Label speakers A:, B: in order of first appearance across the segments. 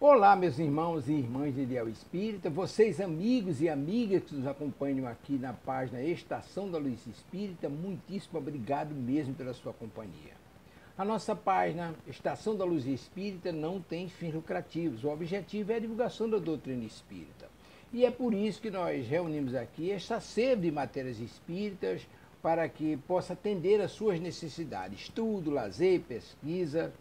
A: Olá, meus irmãos e irmãs de Ideal Espírita, vocês amigos e amigas que nos acompanham aqui na página Estação da Luz Espírita, muitíssimo obrigado mesmo pela sua companhia. A nossa página Estação da Luz Espírita não tem fins lucrativos, o objetivo é a divulgação da doutrina espírita. E é por isso que nós reunimos aqui esta sede de matérias espíritas para que possa atender às suas necessidades, estudo, lazer, pesquisa.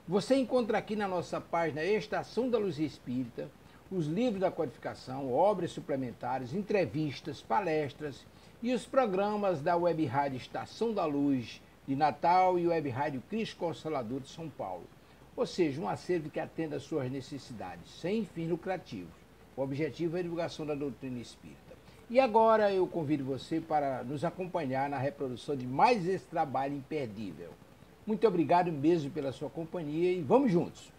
A: Você encontra aqui na nossa página Estação da Luz Espírita os livros da codificação, obras suplementares, entrevistas, palestras e os programas da Web Rádio Estação da Luz de Natal e Web Rádio Cristo Consolador de São Paulo. Ou seja, um acervo que atenda às suas necessidades, sem fins lucrativos. O objetivo é a divulgação da doutrina espírita. E agora eu convido você para nos acompanhar na reprodução de mais esse trabalho imperdível. Muito obrigado mesmo pela sua companhia e vamos juntos.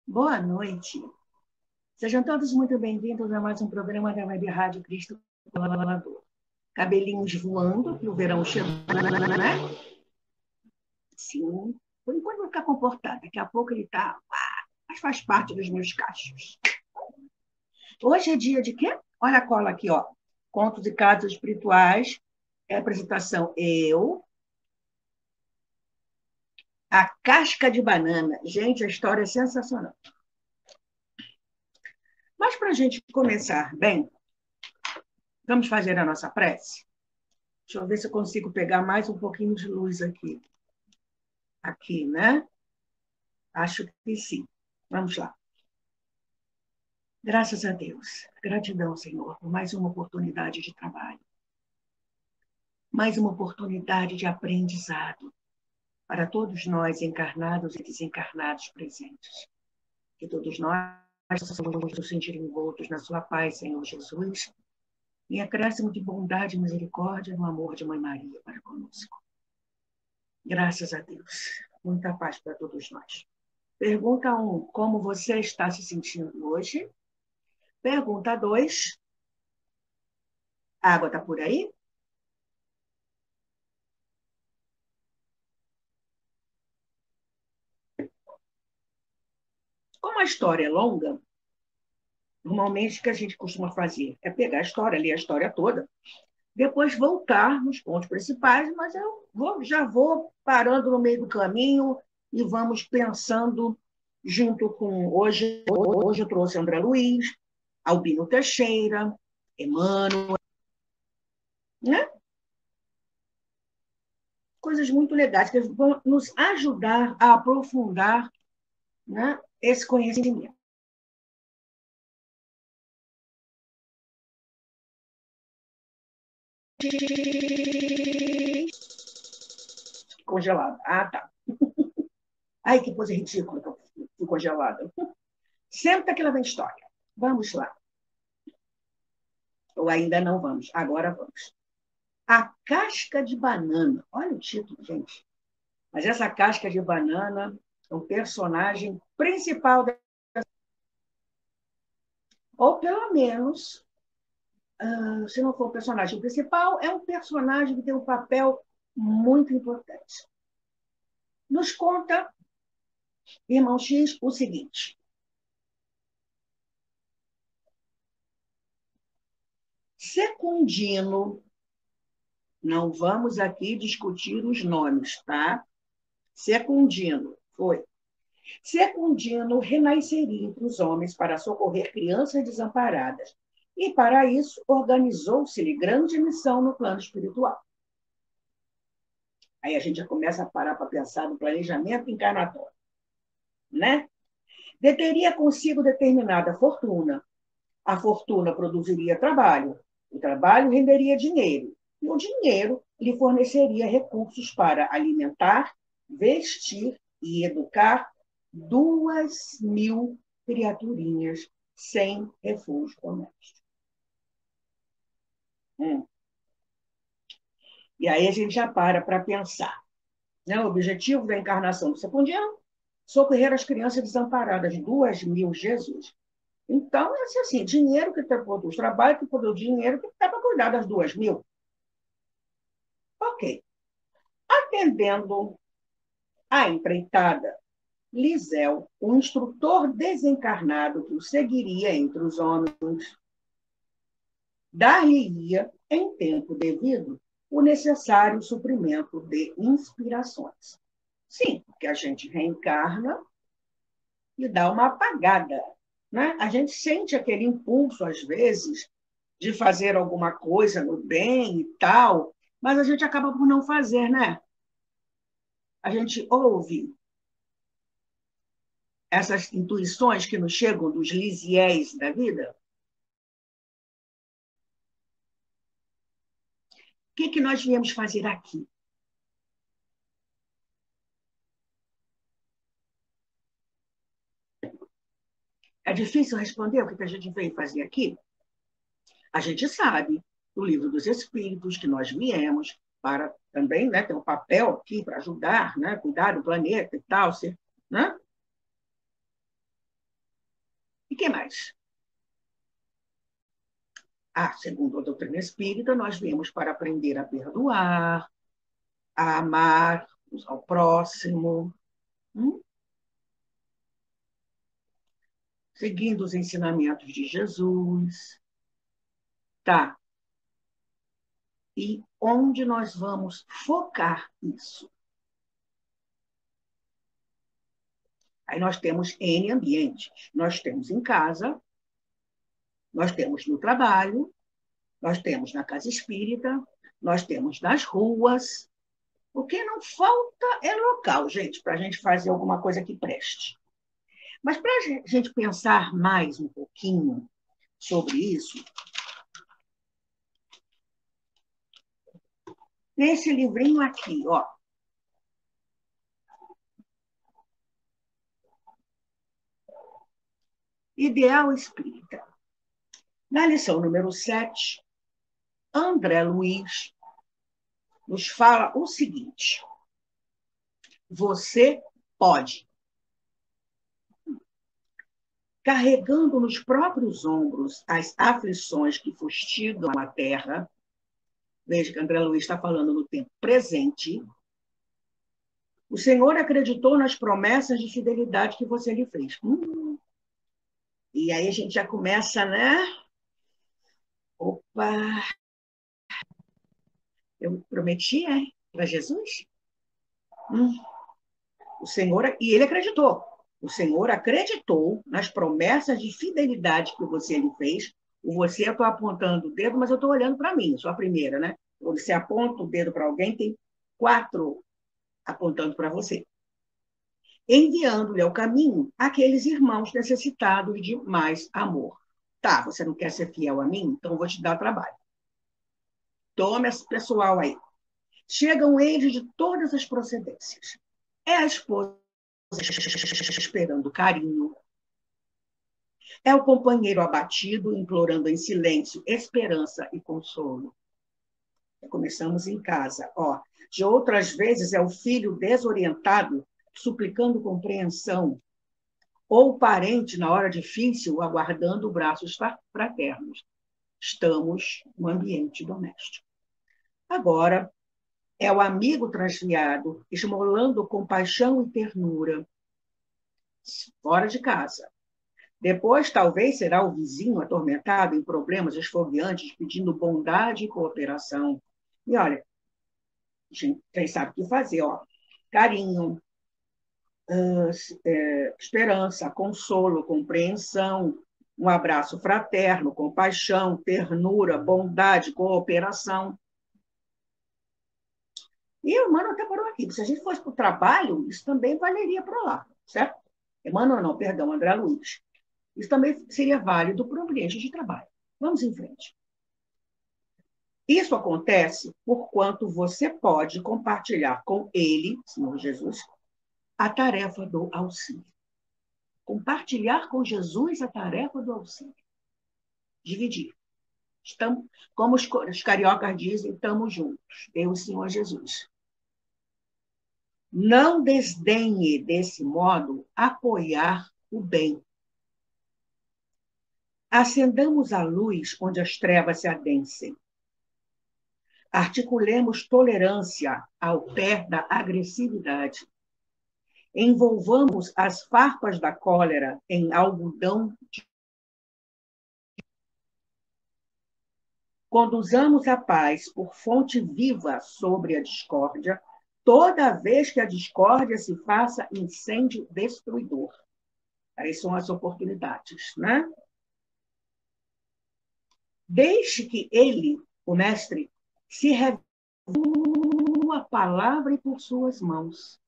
B: Boa noite. Sejam todos muito bem-vindos a mais um programa da Web Rádio Cristo Consolador. Cabelinhos voando, que o verão chegou, né? Sim. Por enquanto vai ficar comportado. Daqui a pouco ele está... Mas faz parte dos meus cachos. Hoje é dia de quê? Olha a cola aqui, ó. Contos e casos espirituais. É a apresentação eu. A casca de banana. Gente, a história é sensacional. Mas para a gente começar bem, vamos fazer a nossa prece? Deixa eu ver se eu consigo pegar mais um pouquinho de luz aqui. Aqui, né? Acho que sim. Vamos lá. Graças a Deus. Gratidão, Senhor, por mais uma oportunidade de trabalho. Mais uma oportunidade de aprendizado para todos nós, encarnados e desencarnados presentes. Que todos nós possamos nos sentir envoltos na sua paz, Senhor Jesus, em acréscimo de bondade e misericórdia no amor de Mãe Maria para conosco. Graças a Deus. Muita paz para todos nós. Pergunta 1, como você está se sentindo hoje? Pergunta 2, a água está por aí? Como a história é longa, normalmente o que a gente costuma fazer é pegar a história, ler a história toda, depois voltar nos pontos principais, mas já vou parando no meio do caminho e vamos pensando junto com... Hoje eu trouxe André Luiz, Albino Teixeira, Emmanuel, né? Coisas muito legais que vão nos ajudar a aprofundar, né, esse conhecimento. Congelado. Ah, tá. Ai, que coisa ridícula que eu fui congelada. Senta que lá vem história. Vamos lá. Ou ainda não vamos. Agora vamos. A casca de banana. Olha o título, gente. Mas essa casca de banana é o personagem principal da... Ou pelo menos, se não for o personagem principal, é um personagem que tem um papel muito importante. Nos conta, irmão X, o seguinte. Secundino, não vamos aqui discutir os nomes, tá? Secundino, foi. Secundino renasceria entre os homens para socorrer crianças desamparadas. E, para isso, organizou-se-lhe grande missão no plano espiritual. Aí a gente já começa a parar para pensar no planejamento encarnatório, né? Deteria consigo determinada fortuna. A fortuna produziria trabalho. O trabalho renderia dinheiro. E o dinheiro lhe forneceria recursos para alimentar, vestir e educar 2.000 criaturinhas sem refúgio doméstico. E aí a gente já para pensar. Né? O objetivo da encarnação do Sepundiano, socorrer as crianças desamparadas, 2.000, Jesus. Então, é assim, dinheiro que produz, trabalho que produz dinheiro que dá para cuidar das 2.000. Ok. Atendendo a empreitada, Lisel, o instrutor desencarnado que o seguiria entre os homens, dar-lhe-ia, em tempo devido, o necessário suprimento de inspirações. Sim, porque a gente reencarna e dá uma apagada. Né? A gente sente aquele impulso, às vezes, de fazer alguma coisa no bem e tal, mas a gente acaba por não fazer, né? A gente ouve essas intuições que nos chegam dos lisiéis da vida. O que nós viemos fazer aqui? É difícil responder o que a gente veio fazer aqui? A gente sabe, do Livro dos Espíritos, que nós viemos para também, né, ter um papel aqui para ajudar, né, cuidar do planeta e tal, né? E que mais? Segundo a doutrina espírita, nós viemos para aprender a perdoar, a amar ao próximo, seguindo os ensinamentos de Jesus. Tá. E onde nós vamos focar isso? Aí nós temos N ambientes. Nós temos em casa, nós temos no trabalho, nós temos na casa espírita, nós temos nas ruas. O que não falta é local, gente, para a gente fazer alguma coisa que preste. Mas para a gente pensar mais um pouquinho sobre isso, nesse livrinho aqui, ó. Ideal Espírita. Na lição número 7, André Luiz nos fala o seguinte: você pode. Carregando nos próprios ombros as aflições que fustigam a terra, veja que André Luiz está falando no tempo presente, o Senhor acreditou nas promessas de fidelidade que você lhe fez. E aí a gente já começa, né? Opa! Eu prometi, para Jesus? O Senhor, e ele acreditou. O Senhor acreditou nas promessas de fidelidade que você lhe fez. Você, eu estou apontando o dedo, mas eu estou olhando para mim, sou a primeira, né? Quando você aponta o dedo para alguém, tem 4 apontando para você. Enviando-lhe ao caminho aqueles irmãos necessitados de mais amor. Tá, você não quer ser fiel a mim? Então eu vou te dar trabalho. Tome esse pessoal aí. Chegam eles de todas as procedências. É a esposa esperando carinho. É o companheiro abatido, implorando em silêncio esperança e consolo. Começamos em casa. Ó, de outras vezes é o filho desorientado, suplicando compreensão, ou o parente, na hora difícil, aguardando braços fraternos. Estamos no ambiente doméstico. Agora, é o amigo transviado, esmolando compaixão e ternura, fora de casa. Depois, talvez, será o vizinho atormentado em problemas esfogueantes, pedindo bondade e cooperação. E olha, quem sabe o que fazer, ó. Carinho, esperança, consolo, compreensão, um abraço fraterno, compaixão, ternura, bondade, cooperação. E o Emmanuel até parou aqui. Se a gente fosse para o trabalho, isso também valeria para lá, certo? Emmanuel não, perdão, André Luiz. Isso também seria válido para o ambiente de trabalho. Vamos em frente. Isso acontece porquanto você pode compartilhar com ele, Senhor Jesus, a tarefa do auxílio. compartilhar com Jesus a tarefa do auxílio. Dividir. Estamos, como os cariocas dizem, estamos juntos. Deus, Senhor Jesus. Não desdenhe, desse modo, apoiar o bem. Acendamos a luz onde as trevas se adensem. Articulemos tolerância ao pé da agressividade. Envolvamos as farpas da cólera em algodão. Conduzamos a paz por fonte viva sobre a discórdia, toda vez que a discórdia se faça incêndio destruidor. Aí são as oportunidades, né? Deixe que ele, o mestre, se revele por sua palavra e por suas mãos.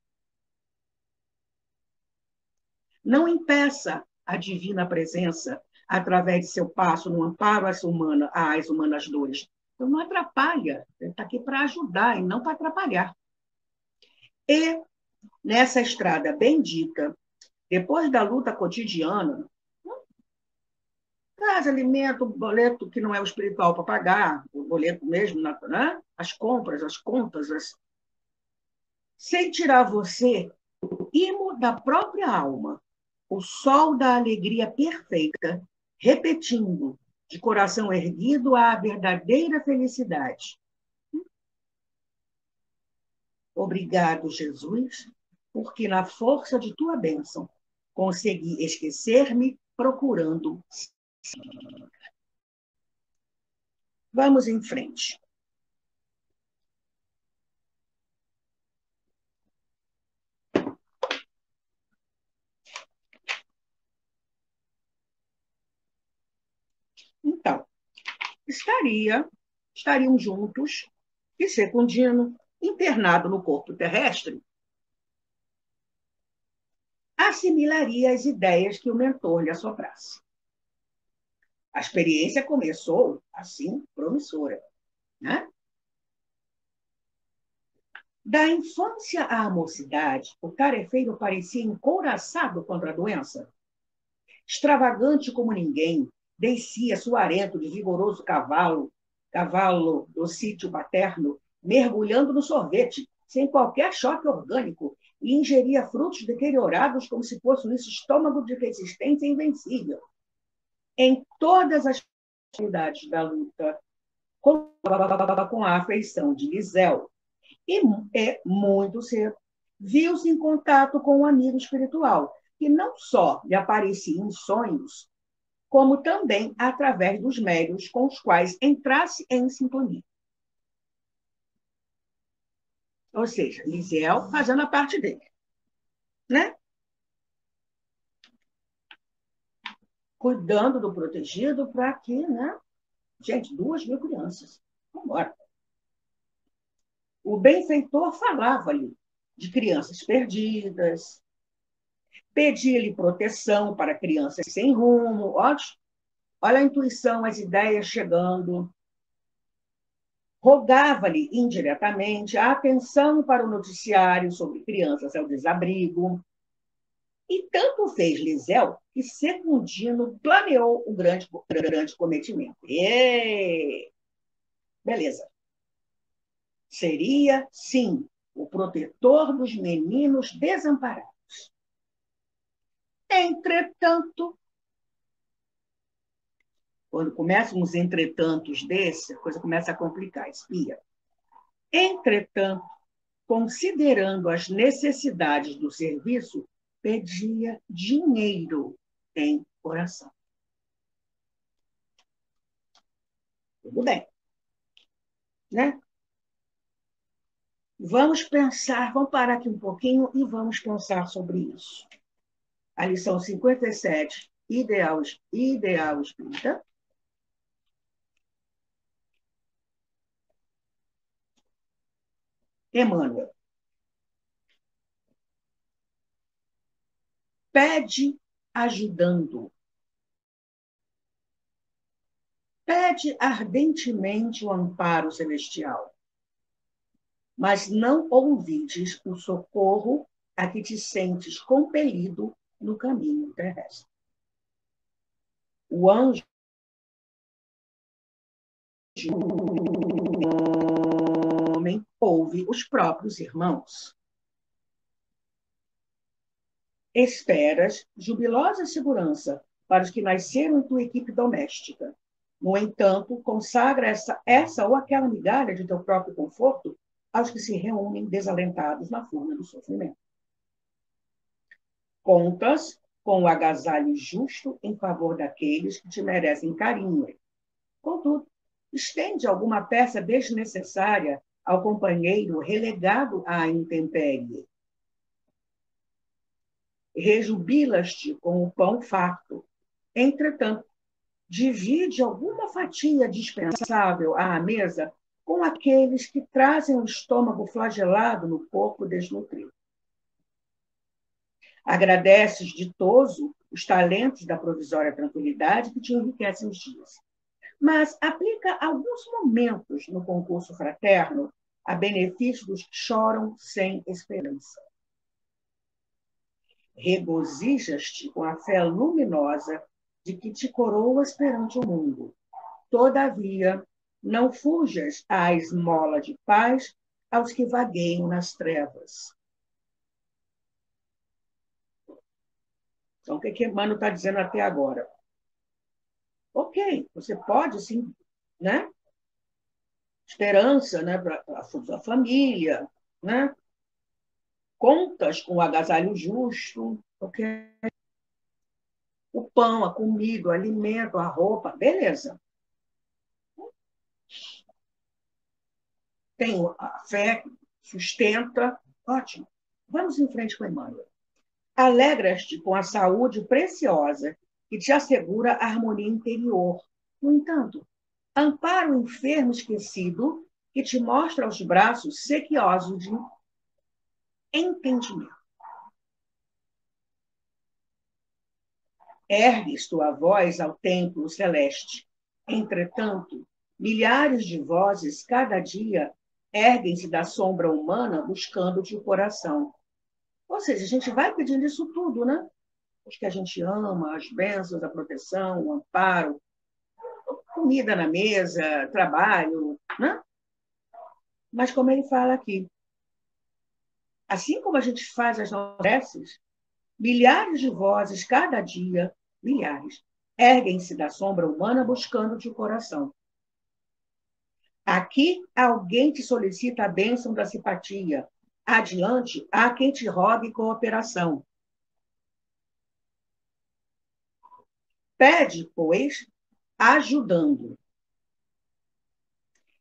B: Não impeça a divina presença através de seu passo no amparo às humanas dores. Então, não atrapalha. Ele está aqui para ajudar e não para atrapalhar. E, nessa estrada bendita, depois da luta cotidiana, traz alimento, boleto que não é o espiritual para pagar, o boleto mesmo, né? As compras, as contas, sem tirar você o imo da própria alma, o sol da alegria perfeita, repetindo, de coração erguido, a verdadeira felicidade. Obrigado, Jesus, porque na força de tua bênção consegui esquecer-me procurando. Vamos em frente. Então, estariam juntos, e Secundino, internado no corpo terrestre, assimilaria as ideias que o mentor lhe assoprasse. A experiência começou, assim, promissora, né? Da infância à mocidade, o tarefeiro parecia encouraçado contra a doença. Extravagante como ninguém, descia suarento de vigoroso cavalo do sítio paterno, mergulhando no sorvete, sem qualquer choque orgânico, e ingeria frutos deteriorados como se possuísse estômago de resistência invencível. Em todas as atividades da luta, com a afeição de Lisel, e muito cedo, viu-se em contato com um amigo espiritual, que não só lhe aparecia em sonhos, como também através dos médiuns com os quais entrasse em sintonia. Ou seja, Lisiel fazendo a parte dele, né? Cuidando do protegido para que, né? Gente, 2.000 crianças. Vamos embora. O benfeitor falava-lhe de crianças perdidas, pedia-lhe proteção para crianças sem rumo. Olha a intuição, as ideias chegando. Rogava-lhe indiretamente a atenção para o noticiário sobre crianças ao desabrigo. E tanto fez Lisel que Secundino planeou o grande cometimento. Beleza. Seria, sim, o protetor dos meninos desamparados. Entretanto, quando começam os entretantos desse, a coisa começa a complicar, espia. Entretanto, considerando as necessidades do serviço, pedia dinheiro em coração. Tudo bem. Né? Vamos pensar, vamos parar aqui um pouquinho e vamos pensar sobre isso. A lição 57, ideal espírita. Emmanuel. Pede ajudando. Pede ardentemente o amparo celestial, mas não ouvides o socorro a que te sentes compelido no caminho terrestre. O anjo homem ouve os próprios irmãos. Esperas jubilosa segurança para os que nasceram em tua equipe doméstica. No entanto, consagra essa ou aquela migalha de teu próprio conforto aos que se reúnem desalentados na furna do sofrimento. Contas com o agasalho justo em favor daqueles que te merecem carinho. Contudo, estende alguma peça desnecessária ao companheiro relegado à intempérie. Rejubilas-te com o pão farto. Entretanto, divide alguma fatia dispensável à mesa com aqueles que trazem o estômago flagelado no corpo desnutrido. Agradeces ditoso os talentos da provisória tranquilidade que te enriquecem os dias. Mas aplica alguns momentos no concurso fraterno a benefício dos que choram sem esperança. Regozijas-te com a fé luminosa de que te coroas perante o mundo. Todavia, não fujas à esmola de paz aos que vagueiam nas trevas. Então, o que Emmanuel está dizendo até agora? Ok, você pode, sim, né? Esperança, né, para a sua família, né? Contas com o agasalho justo, ok? O pão, a comida, o alimento, a roupa, beleza. Tem a fé, sustenta, ótimo. Vamos em frente com Emmanuel. Alegras-te com a saúde preciosa que te assegura a harmonia interior. No entanto, ampara o enfermo esquecido que te mostra os braços sequiosos de entendimento. Ergues tua voz ao templo celeste. Entretanto, milhares de vozes cada dia erguem-se da sombra humana buscando-te o coração. Ou seja, a gente vai pedindo isso tudo, né? Os que a gente ama, as bênçãos, a proteção, o amparo, comida na mesa, trabalho, né? Mas como ele fala aqui, assim como a gente faz as nossas preces, milhares de vozes cada dia, milhares, erguem-se da sombra humana buscando-te o coração. Aqui alguém te solicita a bênção da simpatia. Adiante, há quem te rogue cooperação. Pede, pois, ajudando.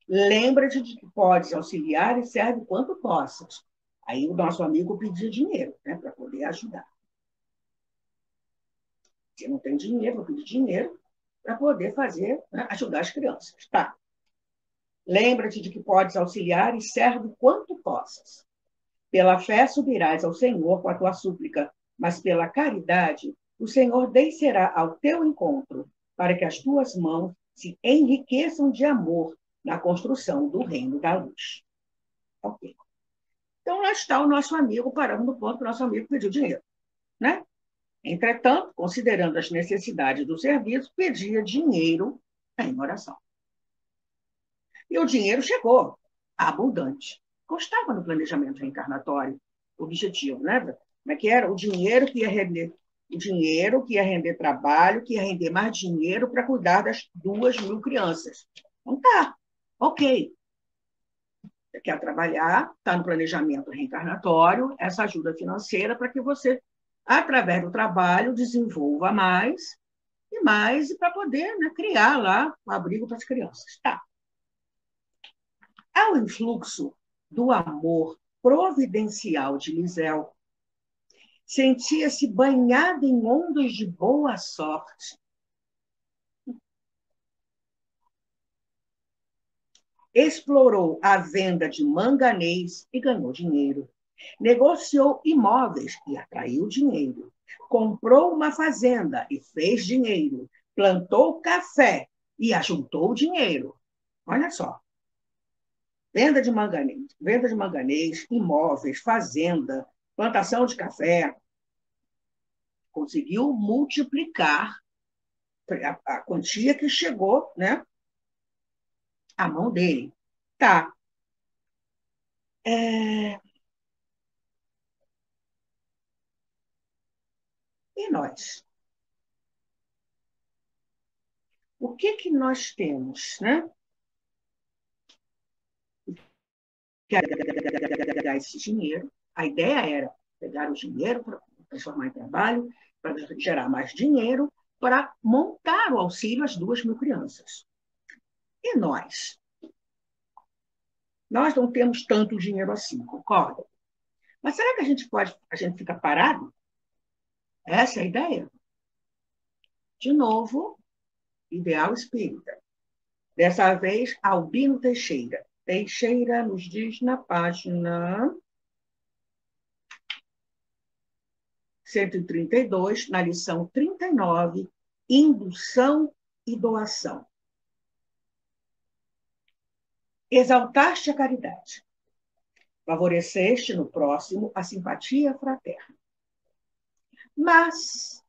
B: Lembra-te de que podes auxiliar e serve quanto possas. Aí o nosso amigo pedia dinheiro, né, para poder ajudar. Se não tem dinheiro, vou pedir dinheiro para poder fazer, né, ajudar as crianças. Tá. Lembra-te de que podes auxiliar e serve quanto possas. Pela fé subirás ao Senhor com a tua súplica, mas pela caridade o Senhor descerá ao teu encontro, para que as tuas mãos se enriqueçam de amor na construção do reino da luz. Ok. Então, lá está o nosso amigo, parando no ponto que o nosso amigo pediu dinheiro, né? Entretanto, considerando as necessidades do serviço, pedia dinheiro em oração. E o dinheiro chegou, abundante. Constava no planejamento reencarnatório, objetivo, né? Como é que era? O dinheiro que ia render trabalho, que ia render mais dinheiro para cuidar das 2.000 crianças. Então tá, ok. Você quer trabalhar, está no planejamento reencarnatório, essa ajuda financeira para que você, através do trabalho, desenvolva mais, e para poder, né, criar lá um abrigo para as crianças. Tá. Ao influxo do amor providencial de Lisel, sentia-se banhada em ondas de boa sorte. Explorou a venda de manganês e ganhou dinheiro. Negociou imóveis e atraiu dinheiro. Comprou uma fazenda e fez dinheiro. Plantou café e ajuntou dinheiro. Olha só. Venda de manganês, imóveis, fazenda, plantação de café. conseguiu multiplicar a quantia que chegou, né, à mão dele. Tá. E nós? O que nós temos, né? Pegar esse dinheiro. A ideia era pegar o dinheiro para transformar em trabalho, para gerar mais dinheiro, para montar o auxílio às 2.000 crianças. E nós? Nós não temos tanto dinheiro assim, concorda? Mas será que a gente fica parado? Essa é a ideia? De novo, ideal espírita. Dessa vez, Albino Teixeira. Teixeira nos diz na página 132, na lição 39, indução e doação. Exaltaste a caridade. Favoreceste no próximo a simpatia fraterna. Mas,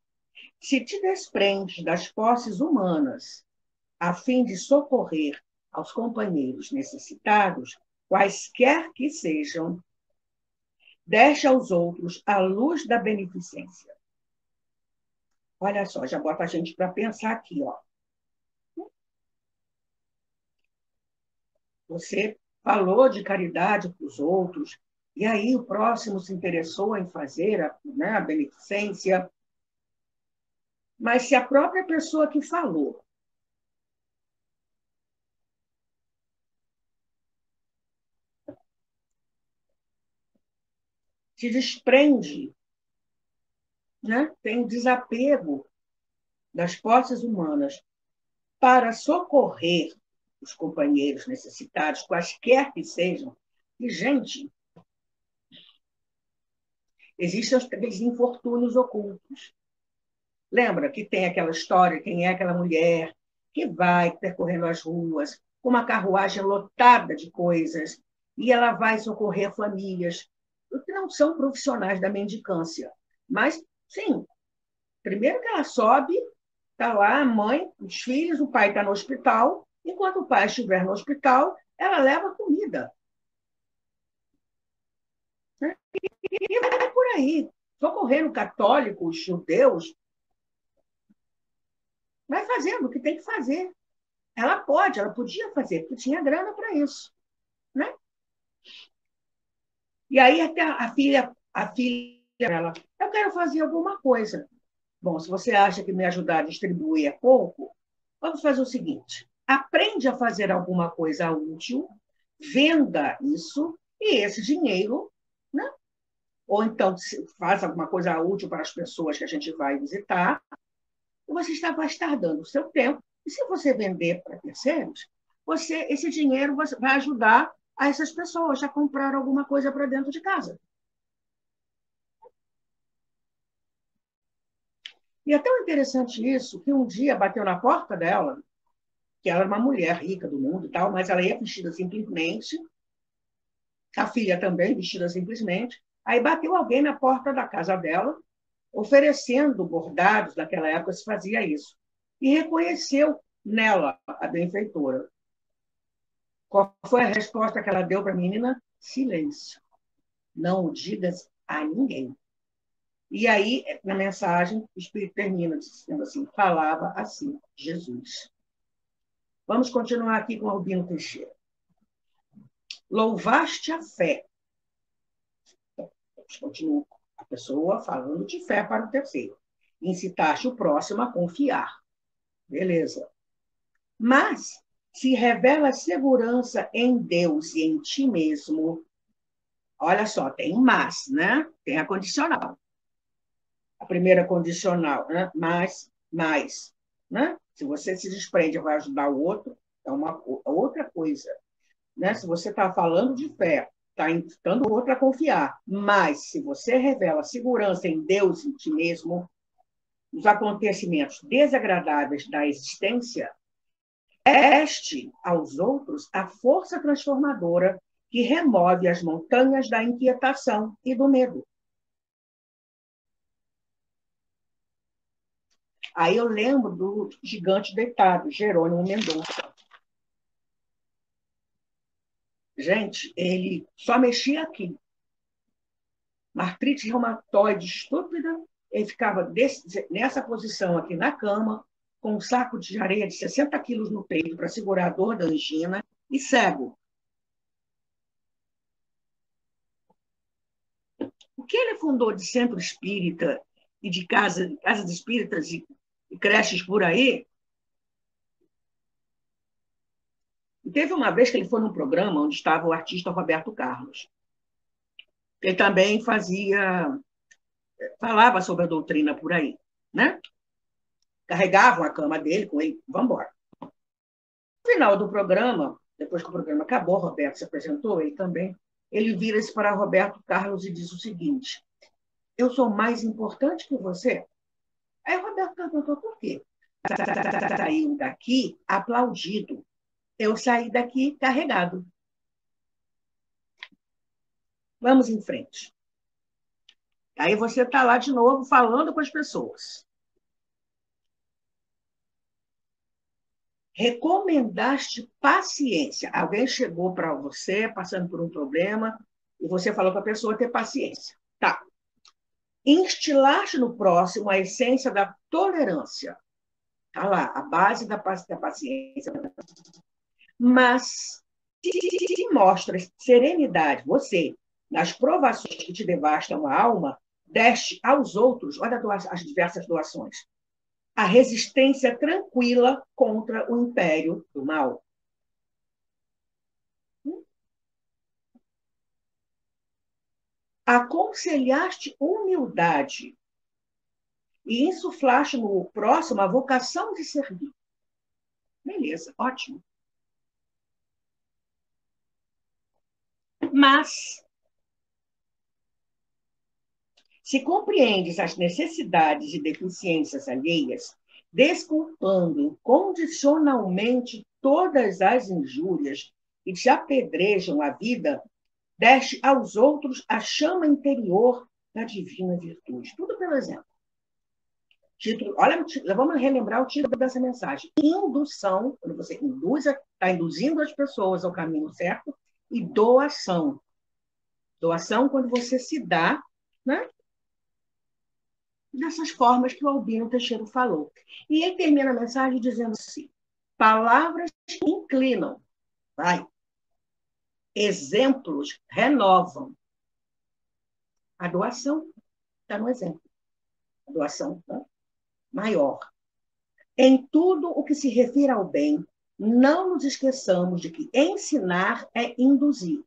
B: se te desprendes das posses humanas a fim de socorrer aos companheiros necessitados, quaisquer que sejam, deixa aos outros a luz da beneficência. Olha só, já bota a gente para pensar aqui, ó. Você falou de caridade para os outros, e aí o próximo se interessou em fazer a beneficência. Mas se a própria pessoa que falou se desprende, né, tem desapego das posses humanas para socorrer os companheiros necessitados, quaisquer que sejam, e, gente, existem aqueles infortúnios ocultos. Lembra que tem aquela história, quem é aquela mulher que vai percorrendo as ruas com uma carruagem lotada de coisas e ela vai socorrer famílias que não são profissionais da mendicância. Mas, sim, primeiro que ela sobe, está lá a mãe, os filhos, o pai está no hospital, enquanto o pai estiver no hospital, ela leva comida. E vai por aí. Socorrendo católicos, judeus, vai fazendo o que tem que fazer. Ela podia fazer, porque tinha grana para isso. Né? E aí até a filha ela, eu quero fazer alguma coisa. Bom, se você acha que me ajudar a distribuir é pouco, vamos fazer o seguinte: aprende a fazer alguma coisa útil, venda isso, e esse dinheiro, né? Ou então faz alguma coisa útil para as pessoas que a gente vai visitar, e você vai estar dando o seu tempo. E se você vender para terceiros, esse dinheiro vai ajudar a essas pessoas a comprar alguma coisa para dentro de casa. E é tão interessante isso que um dia bateu na porta dela, que ela era uma mulher rica do mundo e tal, mas ela ia vestida simplesmente, a filha também vestida simplesmente. Aí bateu alguém na porta da casa dela, oferecendo bordados, naquela época se fazia isso, e reconheceu nela a benfeitora. Qual foi a resposta que ela deu para a menina? Silêncio. Não o digas a ninguém. E aí, na mensagem, o Espírito termina dizendo assim, falava assim, Jesus. Vamos continuar aqui com Albino Teixeira. Louvaste a fé. Continua a pessoa falando de fé para o terceiro. Incitaste o próximo a confiar. Beleza. Mas, se revela segurança em Deus e em ti mesmo, olha só, tem mas, né? Tem a condicional. A primeira condicional, né? Mais, né? Se você se desprende e vai ajudar o outro, é uma outra coisa. Né? Se você está falando de fé, está incitando o outro a confiar, mas se você revela segurança em Deus e em ti mesmo, os acontecimentos desagradáveis da existência, este aos outros a força transformadora que remove as montanhas da inquietação e do medo. Aí eu lembro do gigante deitado, Jerônimo Mendonça. Gente, ele só mexia aqui. Uma artrite reumatoide estúpida, ele ficava nessa posição aqui na cama, com um saco de areia de 60 quilos no peito para segurar a dor da angina, e cego. O que ele fundou de centro espírita e de casas espíritas e creches por aí? E teve uma vez que ele foi num programa onde estava o artista Roberto Carlos. Ele também falava sobre a doutrina por aí, né? Carregavam a cama dele com ele, vamos embora. No final do programa, depois que o programa acabou, Roberto se apresentou, ele também, ele vira-se para Roberto Carlos e diz o seguinte: eu sou mais importante que você? Aí o Roberto perguntou por quê? Saiu daqui aplaudido. Eu saí daqui carregado. Vamos em frente. Aí você está lá de novo falando com as pessoas. Recomendaste paciência. Alguém chegou para você passando por um problema e você falou para a pessoa ter paciência. Tá. Instilaste no próximo a essência da tolerância. Está lá, a base da paciência. Mas se mostra serenidade, você, nas provações que te devastam a alma, deste aos outros, olha as diversas doações, a resistência tranquila contra o império do mal. Aconselhaste humildade e insuflaste no próximo a vocação de servir. Beleza, ótimo. Mas, se compreendes as necessidades e deficiências alheias, desculpando incondicionalmente todas as injúrias que te apedrejam a vida, deste aos outros a chama interior da divina virtude. Tudo pelo exemplo. Título, olha, vamos relembrar o título dessa mensagem. Indução, quando você está induzindo as pessoas ao caminho certo, e doação. Doação quando você se dá, né? Dessas formas que o Albino Teixeira falou. E ele termina a mensagem dizendo assim: palavras que inclinam, vai. Exemplos renovam. A doação está no exemplo. A doação, né? Maior. Em tudo o que se refere ao bem, não nos esqueçamos de que ensinar é induzir.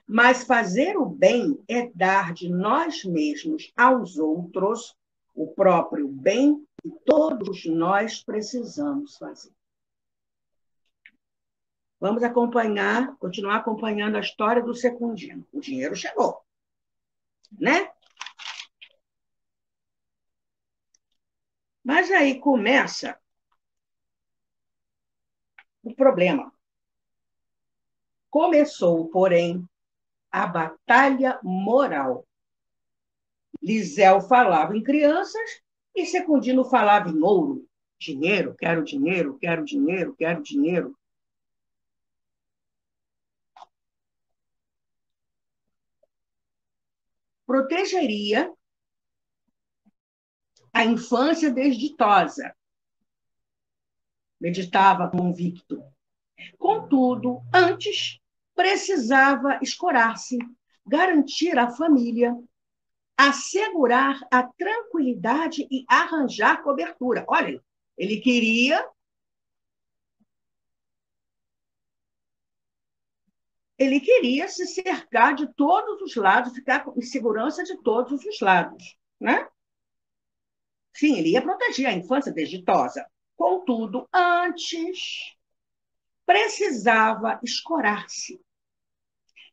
B: Mas fazer o bem é dar de nós mesmos aos outros o próprio bem que todos nós precisamos fazer. Vamos continuar acompanhando a história do Secundino. O dinheiro chegou, né? Mas aí começa o problema. Começou, porém, a batalha moral. Lisel falava em crianças e Secundino falava em ouro. Dinheiro, quero dinheiro, quero dinheiro, quero dinheiro. Protegeria a infância desditosa. Meditava convicto. Contudo, antes, precisava escorar-se, garantir a família, assegurar a tranquilidade e arranjar cobertura. Olha, ele queria se cercar de todos os lados, ficar em segurança de todos os lados, né? Sim, ele ia proteger a infância desditosa. Contudo, antes, precisava escorar-se,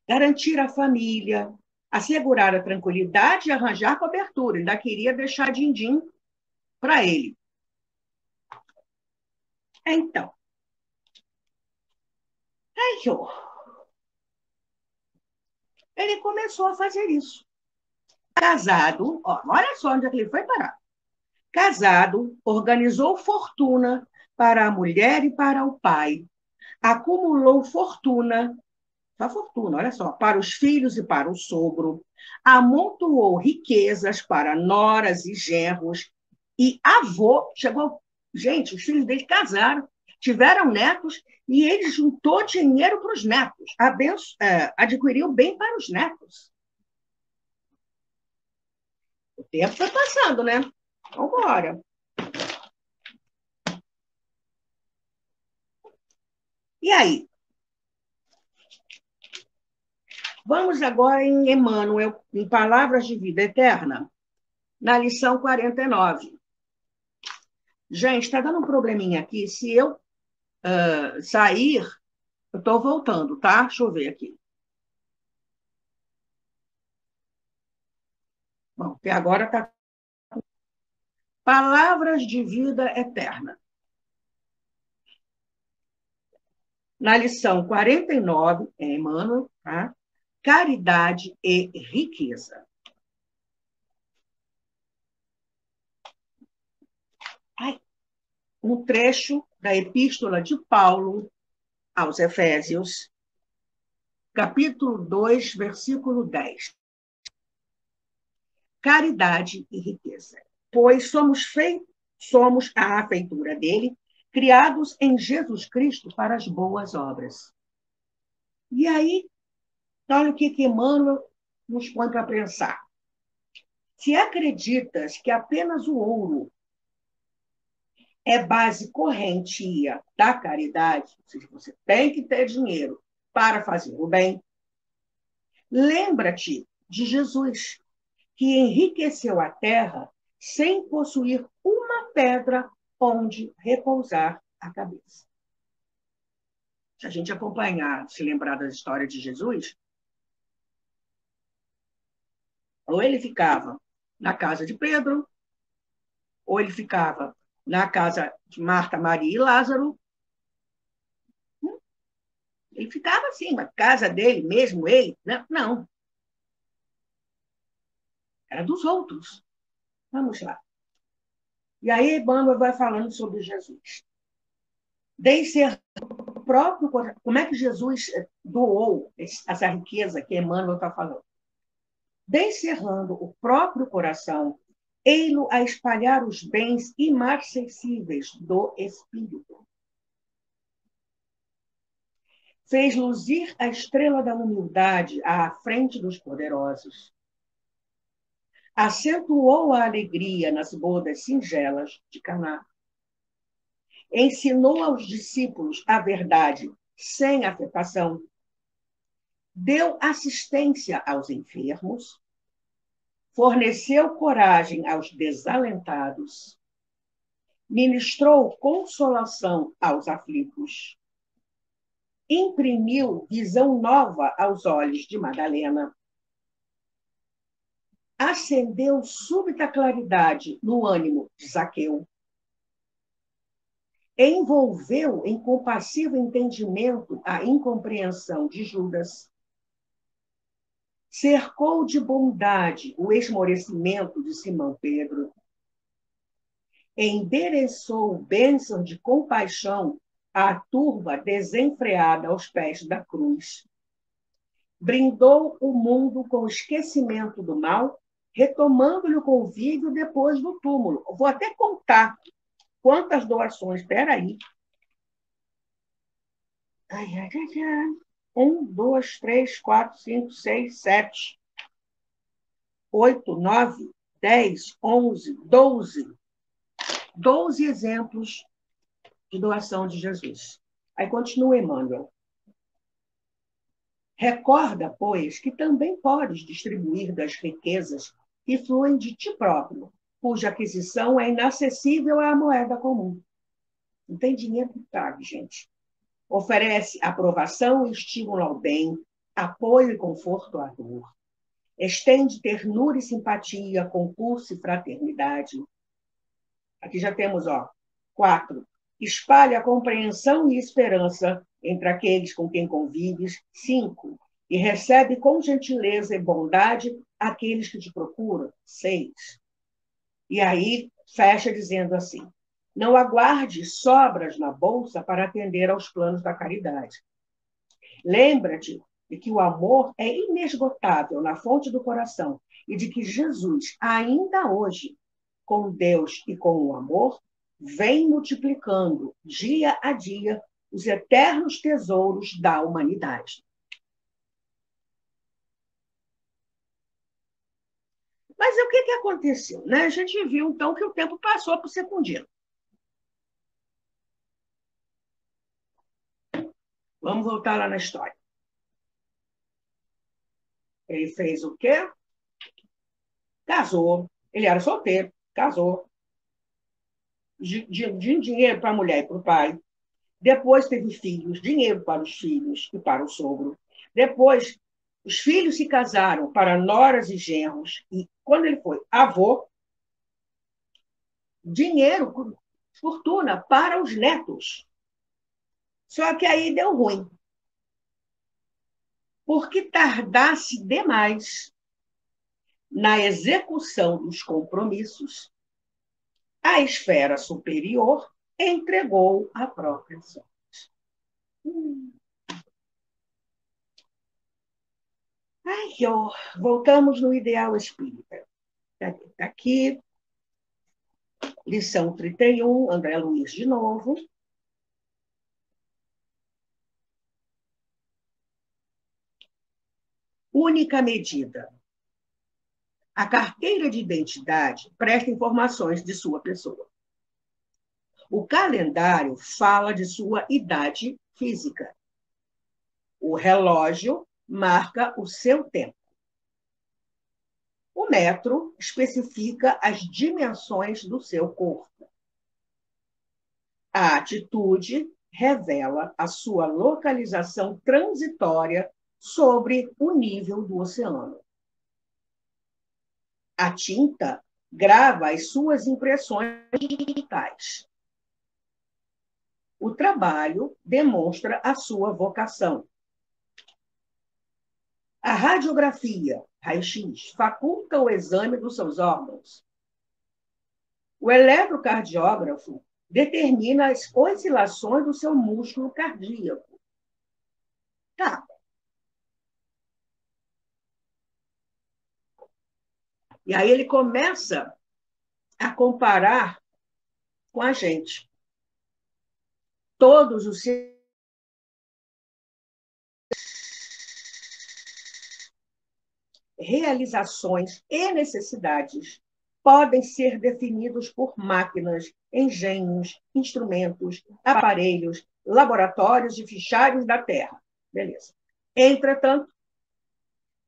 B: garantir a família, assegurar a tranquilidade e arranjar cobertura. Ainda queria deixar din-din para ele. Então, ele começou a fazer isso. Casado, ó, olha só onde ele foi parar. Casado, organizou fortuna para a mulher e para o pai. Acumulou fortuna, a fortuna, olha só, para os filhos e para o sogro. Amontoou riquezas para noras e genros. E avô, chegou. Gente, os filhos dele casaram, tiveram netos e ele juntou dinheiro para os netos, adquiriu bem para os netos. O tempo foi passando, né? Vamos embora. E aí? Vamos agora em Emmanuel, em Palavras de Vida Eterna, na lição 49. Gente, está dando um probleminha aqui. Se eu sair, eu estou voltando, tá? Deixa eu ver aqui. Bom, até agora está. Palavras de Vida Eterna. Na lição 49, Emmanuel, tá? Caridade e riqueza. Um trecho da Epístola de Paulo aos Efésios, capítulo 2, versículo 10. Caridade e riqueza. Pois somos a feitura dele, criados em Jesus Cristo para as boas obras. E aí, olha o que Emmanuel nos põe para pensar. Se acreditas que apenas o ouro é base correntia da caridade, ou seja, você tem que ter dinheiro para fazer o bem, lembra-te de Jesus, que enriqueceu a terra sem possuir uma pedra onde repousar a cabeça. Se a gente acompanhar, se lembrar das histórias de Jesus, ou ele ficava na casa de Pedro, ou ele ficava na casa de Marta, Maria e Lázaro. Ele ficava assim, na casa dele mesmo, ele, né? Não. Era dos outros. Vamos lá. E aí, Emmanuel vai falando sobre Jesus. Descer o próprio coração. Como é que Jesus doou essa riqueza que Emmanuel está falando? Descerrando o próprio coração, ei-lo a espalhar os bens imarcessíveis do Espírito. Fez luzir a estrela da humildade à frente dos poderosos. Acentuou a alegria nas bodas singelas de Caná. Ensinou aos discípulos a verdade sem afetação. Deu assistência aos enfermos. Forneceu coragem aos desalentados. Ministrou consolação aos aflitos. Imprimiu visão nova aos olhos de Madalena. Acendeu súbita claridade no ânimo de Zaqueu. Envolveu em compassivo entendimento a incompreensão de Judas. Cercou de bondade o esmorecimento de Simão Pedro. Endereçou bênção de compaixão à turba desenfreada aos pés da cruz. Brindou o mundo com o esquecimento do mal, retomando-lhe o convívio depois do túmulo. Vou até contar quantas doações. Espera aí. 1, 2, 3, 4, 5, 6, 7, 8, 9, 10, 11, 12. 12 exemplos de doação de Jesus. Aí continua Emmanuel. Recorda, pois, que também podes distribuir das riquezas que fluem de ti próprio, cuja aquisição é inacessível à moeda comum. Não tem dinheiro que pague, gente. Oferece aprovação e estímulo ao bem, apoio e conforto à dor. Estende ternura e simpatia, concurso e fraternidade. Aqui já temos, 4. Espalha a compreensão e esperança entre aqueles com quem convives. 5. E recebe com gentileza e bondade aqueles que te procuram. 6. E aí, fecha dizendo assim: não aguarde sobras na bolsa para atender aos planos da caridade. Lembra-te de que o amor é inesgotável na fonte do coração e de que Jesus, ainda hoje, com Deus e com o amor, vem multiplicando dia a dia os eternos tesouros da humanidade. Mas o que aconteceu? Né? A gente viu, então, que o tempo passou para o Secundino. Vamos voltar lá na história. Ele fez o quê? Casou. Ele era solteiro, casou. Dinheiro para a mulher e para o pai. Depois teve filhos, dinheiro para os filhos e para o sogro. Depois, os filhos se casaram para noras e genros. E quando ele foi avô, dinheiro, fortuna para os netos. Só que aí deu ruim. Porque tardasse demais na execução dos compromissos, a esfera superior entregou a própria sorte. Ai, que horror. Voltamos no ideal espírita. Está aqui, lição 31, André Luiz de novo. Única medida. A carteira de identidade presta informações de sua pessoa. O calendário fala de sua idade física. O relógio marca o seu tempo. O metro especifica as dimensões do seu corpo. A atitude revela a sua localização transitória sobre o nível do oceano. A tinta grava as suas impressões digitais. O trabalho demonstra a sua vocação. A radiografia, raio-x, faculta o exame dos seus órgãos. O eletrocardiógrafo determina as oscilações do seu músculo cardíaco. Tá. E aí ele começa a comparar com a gente. Todos os realizações e necessidades podem ser definidos por máquinas, engenhos, instrumentos, aparelhos, laboratórios e fichários da Terra. Beleza. Entretanto,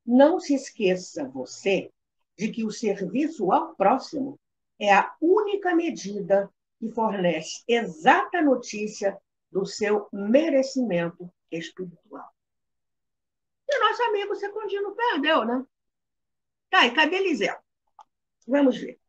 B: não se esqueça você de que o serviço ao próximo é a única medida que fornece exata notícia do seu merecimento espiritual. E o nosso amigo Secundino perdeu, né? Tá, e cadê Eliseu? Vamos ver.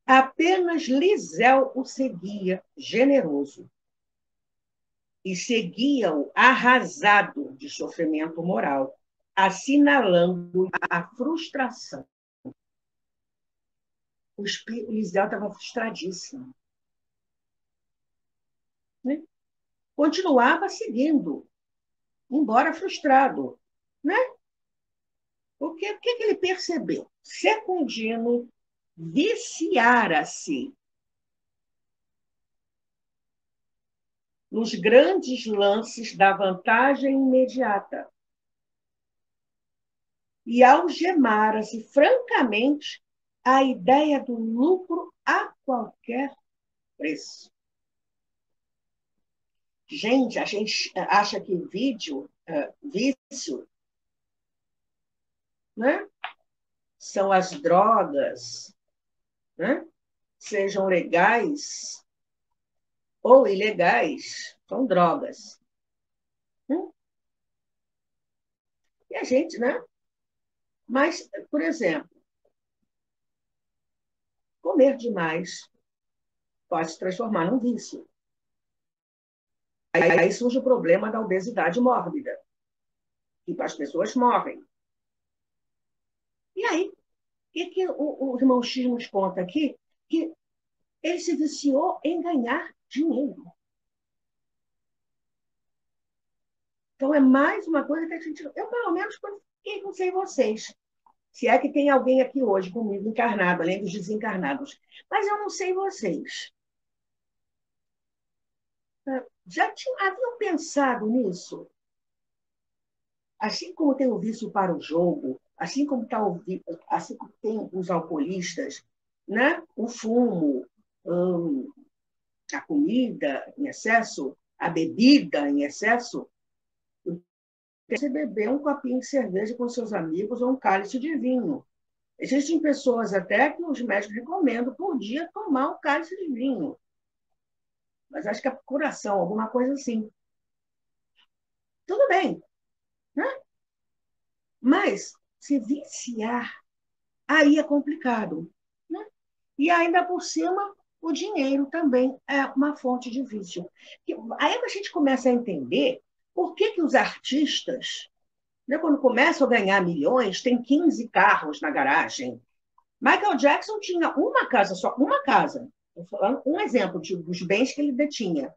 B: Apenas Lisel o seguia, generoso, e seguia-o arrasado de sofrimento moral, assinalando a frustração. O Lisel estava frustradíssimo. Né? Continuava seguindo, embora frustrado. Né? O que ele percebeu? Secundino viciara-se nos grandes lances da vantagem imediata e algemara-se francamente a ideia do lucro a qualquer preço. Gente, a gente acha que vício, né? São as drogas, né? Sejam legais ou ilegais, são drogas. E a gente, né? Mas, por exemplo, comer demais pode se transformar num vício. Aí surge o problema da obesidade mórbida, que as pessoas morrem. E aí, o que o irmão X nos conta aqui? Que ele se viciou em ganhar dinheiro. Então, é mais uma coisa que a gente... Eu, pelo menos, não sei vocês. Se é que tem alguém aqui hoje comigo encarnado, além dos desencarnados. Mas eu não sei vocês. Já haviam pensado nisso? Assim como tem o vício para o jogo, assim como tem os alcoolistas, né? O fumo, a comida em excesso, a bebida em excesso, você beber um copinho de cerveja com seus amigos ou um cálice de vinho. Existem pessoas até que os médicos recomendam por dia tomar um cálice de vinho. Mas acho que é curação, alguma coisa assim. Tudo bem, né? Mas se viciar, aí é complicado, né? E ainda por cima, o dinheiro também é uma fonte de vício. Aí a gente começa a entender por que os artistas, né, quando começam a ganhar milhões, tem 15 carros na garagem. Michael Jackson tinha uma casa só, uma casa. Estou falando um exemplo dos bens que ele detinha.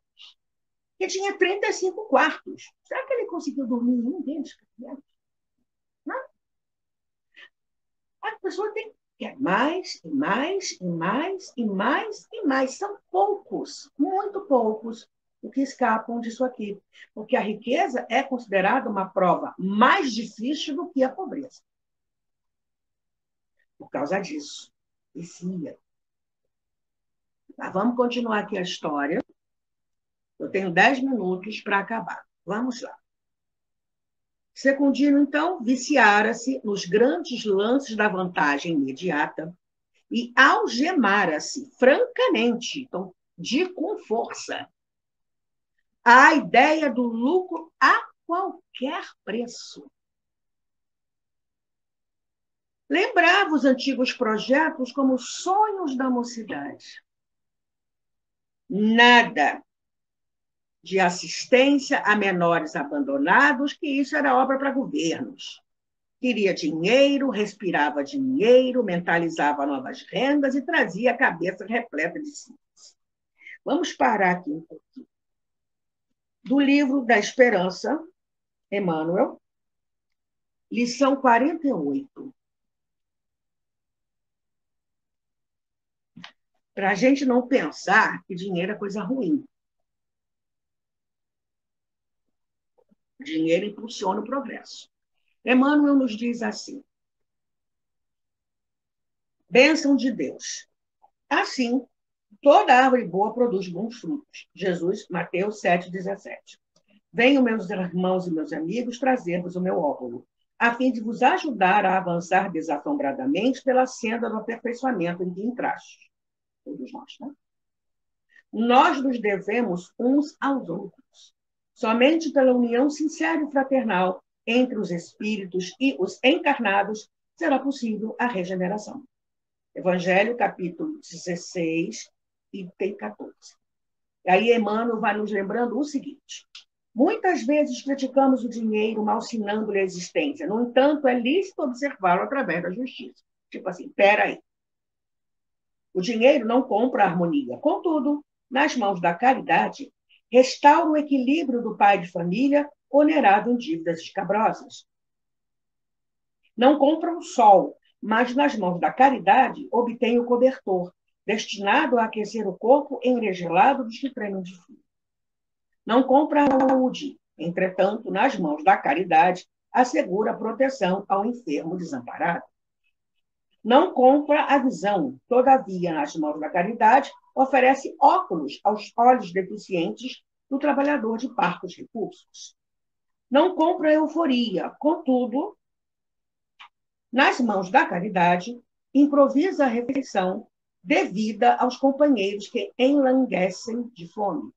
B: Ele tinha 35 quartos. Será que ele conseguiu dormir em um deles? Não. A pessoa tem quer mais, e mais, e mais, e mais, e mais. São poucos, muito poucos, o que escapam disso aqui. Porque a riqueza é considerada uma prova mais difícil do que a pobreza. Por causa disso. Vicia. Mas vamos continuar aqui a história. Eu tenho 10 minutos para acabar. Vamos lá. Secundino, então, viciara-se nos grandes lances da vantagem imediata e algemara-se francamente, então, com força, a ideia do lucro a qualquer preço. Lembrava os antigos projetos como sonhos da mocidade. Nada de assistência a menores abandonados, que isso era obra para governos. Queria dinheiro, respirava dinheiro, mentalizava novas rendas e trazia a cabeça repleta de si. Vamos parar aqui um pouquinho. Do livro da Esperança, Emmanuel, lição 48. Para a gente não pensar que dinheiro é coisa ruim. Dinheiro impulsiona o progresso. Emmanuel nos diz assim: bênção de Deus. Assim, toda árvore boa produz bons frutos. Jesus, Mateus 7,17. Venham, meus irmãos e meus amigos, trazer-vos o meu óvulo, a fim de vos ajudar a avançar desassombradamente pela senda do aperfeiçoamento em que entrastes. Todos nós, né? Nós nos devemos uns aos outros. Somente pela união sincera e fraternal entre os espíritos e os encarnados será possível a regeneração. Evangelho, capítulo 16, item 14. E aí Emmanuel vai nos lembrando o seguinte: muitas vezes criticamos o dinheiro, malsinando-lhe a existência. No entanto, é lícito observá-lo através da justiça. Tipo assim, peraí. O dinheiro não compra a harmonia. Contudo, nas mãos da caridade, restaura o equilíbrio do pai de família onerado em dívidas escabrosas. Não compra o sol, mas nas mãos da caridade obtém o cobertor, destinado a aquecer o corpo enregelado dos que tremem de frio. Não compra a saúde, entretanto, nas mãos da caridade, assegura proteção ao enfermo desamparado. Não compra a visão, todavia, nas mãos da caridade, oferece óculos aos olhos deficientes do trabalhador de parcos recursos. Não compra a euforia, contudo, nas mãos da caridade, improvisa a refeição devida aos companheiros que enlanguecem de fome.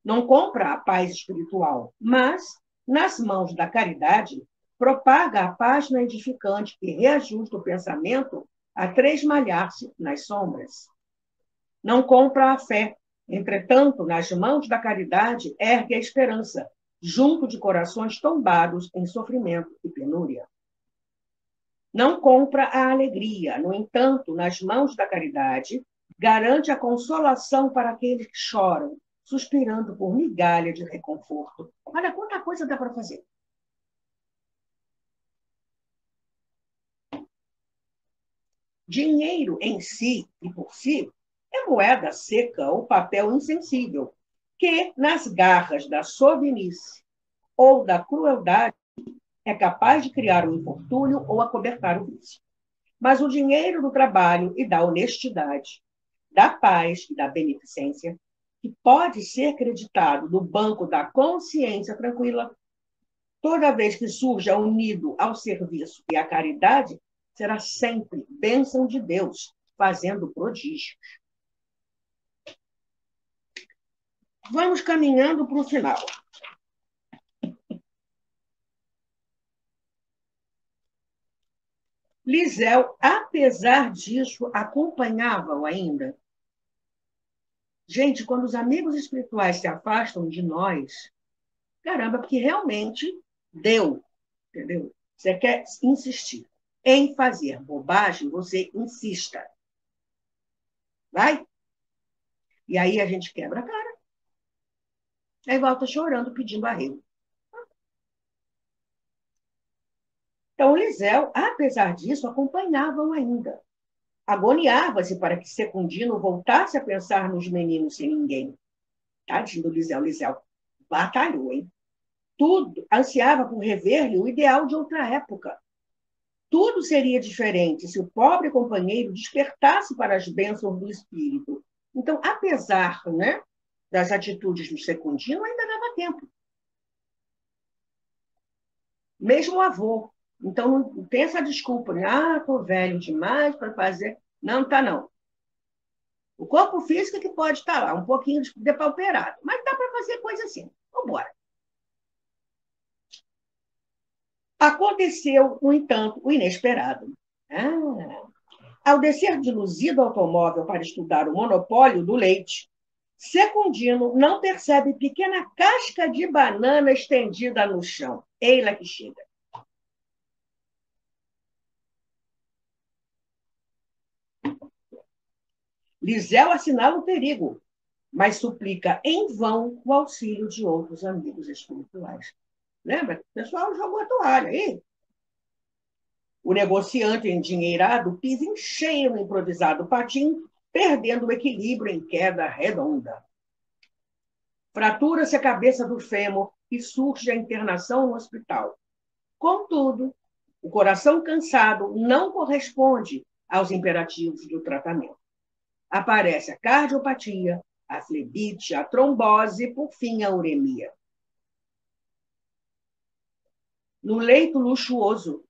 B: Não compra a paz espiritual, mas, nas mãos da caridade, propaga a página edificante que reajusta o pensamento a tresmalhar-se nas sombras. Não compra a fé, Entretanto, nas mãos da caridade ergue a esperança, junto de corações tombados em sofrimento e penúria. Não compra a alegria, no entanto, nas mãos da caridade, garante a consolação para aqueles que choram, suspirando por migalha de reconforto. Olha quanta coisa dá para fazer. Dinheiro em si e por si é moeda seca ou papel insensível, que, nas garras da sovinice ou da crueldade, é capaz de criar um infortúnio ou acobertar o vício. Mas o dinheiro do trabalho e da honestidade, da paz e da beneficência, que pode ser creditado no banco da consciência tranquila, toda vez que surja unido ao serviço e à caridade, será sempre bênção de Deus, fazendo prodígios. Vamos caminhando para o final. Lisel, apesar disso, acompanhava-o ainda. Gente, quando os amigos espirituais se afastam de nós, caramba, porque realmente deu, entendeu? Você quer insistir em fazer bobagem, você insista. Vai? E aí a gente quebra a cara. Aí volta chorando, pedindo arrego. Então, Lisel, apesar disso, acompanhava-o ainda. Agoniava-se para que Secundino voltasse a pensar nos meninos sem ninguém. Tadinho do Lisel. Lisel batalhou, hein? Tudo ansiava por rever-lhe o ideal de outra época. Tudo seria diferente se o pobre companheiro despertasse para as bênçãos do espírito. Então, apesar, né, das atitudes do Secundino, ainda dava tempo. Mesmo o avô. Então, não tem essa desculpa, né? Ah, estou velho demais para fazer. Não, está não. O corpo físico é que pode estar lá, um pouquinho depauperado, mas dá para fazer coisa assim. Vamos embora. Aconteceu, no entanto, o inesperado. Ao descer de luzido automóvel para estudar o monopólio do leite, Secundino não percebe pequena casca de banana estendida no chão. Eila que chega. Lisel assinala o perigo, mas suplica em vão o auxílio de outros amigos espirituais. Lembra? O pessoal jogou a toalha aí. O negociante endinheirado pisa em cheio no improvisado patim, perdendo o equilíbrio em queda redonda. Fratura-se a cabeça do fêmur e surge a internação no hospital. Contudo, o coração cansado não corresponde aos imperativos do tratamento. Aparece a cardiopatia, a flebite, a trombose e, por fim, a uremia. No leito luxuoso,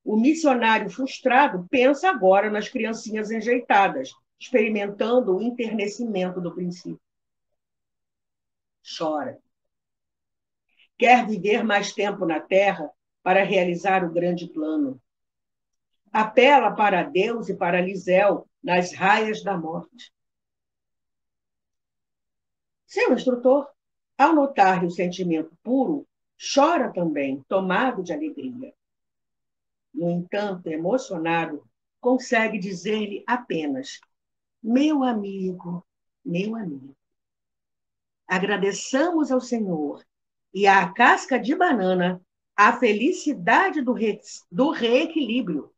B: o missionário frustrado pensa agora nas criancinhas enjeitadas, experimentando o enternecimento do princípio. Chora. Quer viver mais tempo na Terra para realizar o grande plano. Apela para Deus e para Lisel nas raias da morte. Seu instrutor, ao notar-lhe o sentimento puro, chora também, tomado de alegria. No entanto, emocionado, consegue dizer-lhe apenas: meu amigo, agradeçamos ao Senhor e à casca de banana a felicidade do reequilíbrio.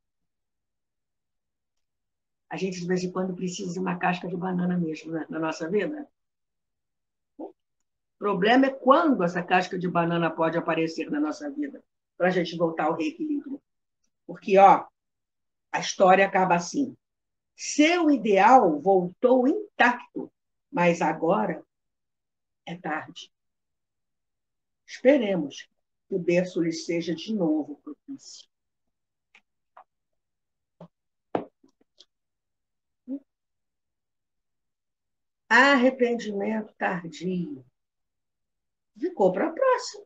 B: A gente, de vez em quando, precisa de uma casca de banana mesmo, né, na nossa vida. O problema é quando essa casca de banana pode aparecer na nossa vida, para a gente voltar ao reequilíbrio. Porque, ó, a história acaba assim. Seu ideal voltou intacto, mas agora é tarde. Esperemos que o berço lhe seja de novo propício. Arrependimento tardio. Ficou para a próxima.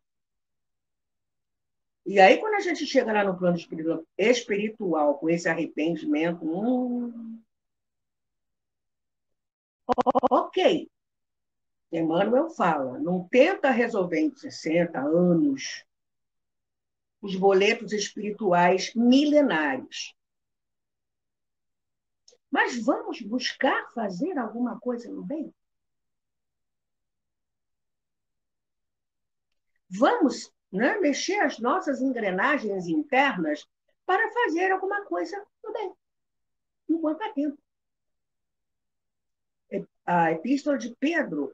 B: E aí, quando a gente chega lá no plano espiritual com esse arrependimento, ok. Emmanuel fala, não tenta resolver em 60 anos os boletos espirituais milenários. Mas vamos buscar fazer alguma coisa no bem? Vamos, né, mexer as nossas engrenagens internas para fazer alguma coisa no bem, enquanto há tempo. A Epístola de Pedro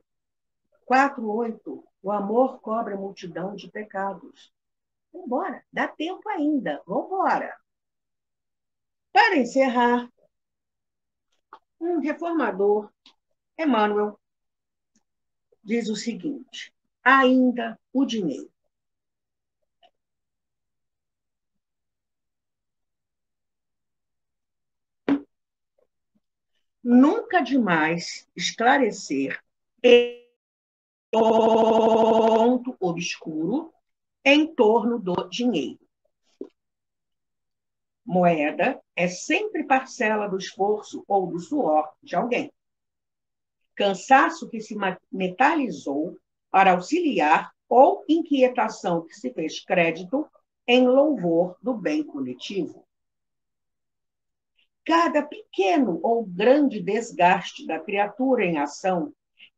B: 4:8, o amor cobre a multidão de pecados. Vamos embora, dá tempo ainda, vamos embora. Para encerrar, um reformador, Emmanuel, diz o seguinte: ainda o dinheiro. Nunca demais esclarecer esse ponto obscuro em torno do dinheiro. Moeda é sempre parcela do esforço ou do suor de alguém. Cansaço que se metalizou para auxiliar ou inquietação que se fez crédito em louvor do bem coletivo. Cada pequeno ou grande desgaste da criatura em ação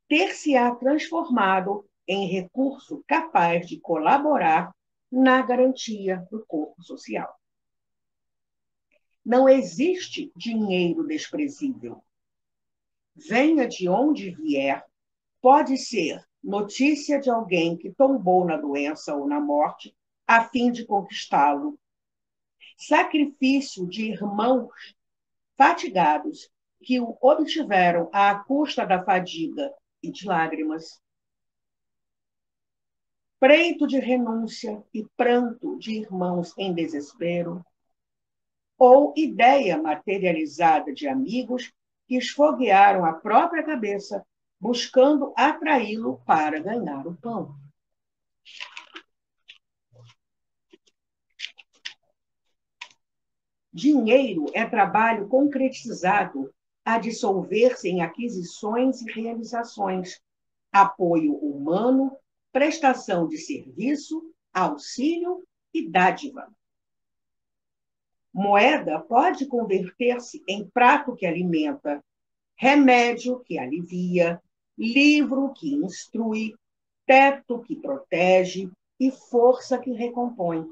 B: ter-se-á transformado em recurso capaz de colaborar na garantia do corpo social. Não existe dinheiro desprezível. Venha de onde vier, pode ser notícia de alguém que tombou na doença ou na morte a fim de conquistá-lo. Sacrifício de irmãos fatigados que o obtiveram à custa da fadiga e de lágrimas. Preito de renúncia e pranto de irmãos em desespero, ou ideia materializada de amigos que esfoguearam a própria cabeça, buscando atraí-lo para ganhar o pão. Dinheiro é trabalho concretizado a dissolver-se em aquisições e realizações, apoio humano, prestação de serviço, auxílio e dádiva. Moeda pode converter-se em prato que alimenta, remédio que alivia, livro que instrui, teto que protege e força que recompõe.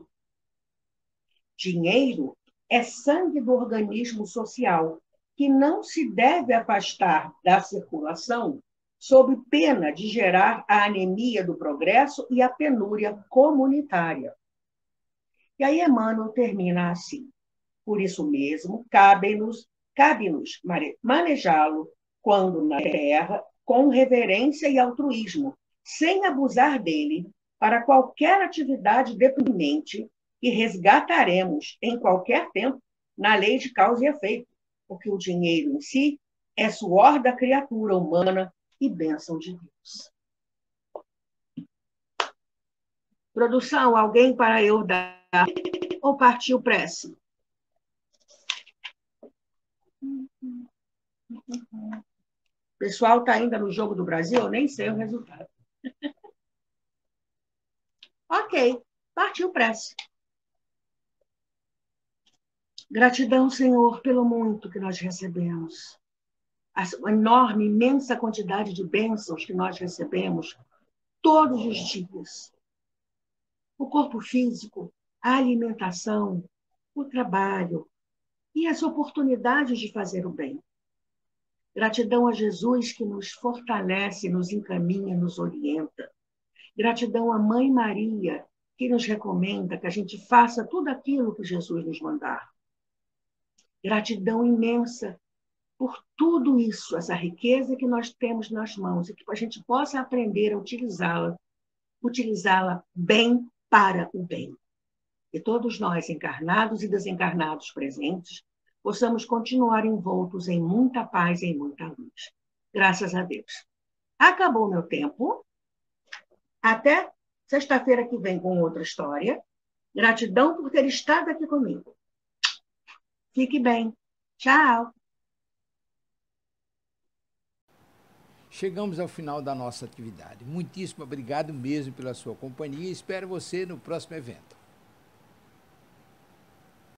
B: Dinheiro é sangue do organismo social, que não se deve afastar da circulação sob pena de gerar a anemia do progresso e a penúria comunitária. E aí Emmanuel termina assim: por isso mesmo, cabe-nos manejá-lo quando na terra, com reverência e altruísmo, sem abusar dele, para qualquer atividade deprimente que resgataremos em qualquer tempo na lei de causa e efeito, porque o dinheiro em si é suor da criatura humana e bênção de Deus. Produção, alguém para eu dar ou partiu prece? O pessoal está ainda no Jogo do Brasil? Eu nem sei o resultado. Ok, partiu prece. Gratidão, Senhor, pelo muito que nós recebemos. A enorme, imensa quantidade de bênçãos que nós recebemos todos os dias. O corpo físico, a alimentação, o trabalho e as oportunidades de fazer o bem. Gratidão a Jesus que nos fortalece, nos encaminha, nos orienta. Gratidão à Mãe Maria, que nos recomenda que a gente faça tudo aquilo que Jesus nos mandar. Gratidão imensa por tudo isso, essa riqueza que nós temos nas mãos, e que a gente possa aprender a utilizá-la bem para o bem. E todos nós, encarnados e desencarnados presentes, possamos continuar envoltos em muita paz e em muita luz. Graças a Deus. Acabou meu tempo. Até sexta-feira que vem com outra história. Gratidão por ter estado aqui comigo. Fique bem. Tchau.
A: chegamos ao final da nossa atividade. Muitíssimo obrigado mesmo pela sua companhia e espero você no próximo evento.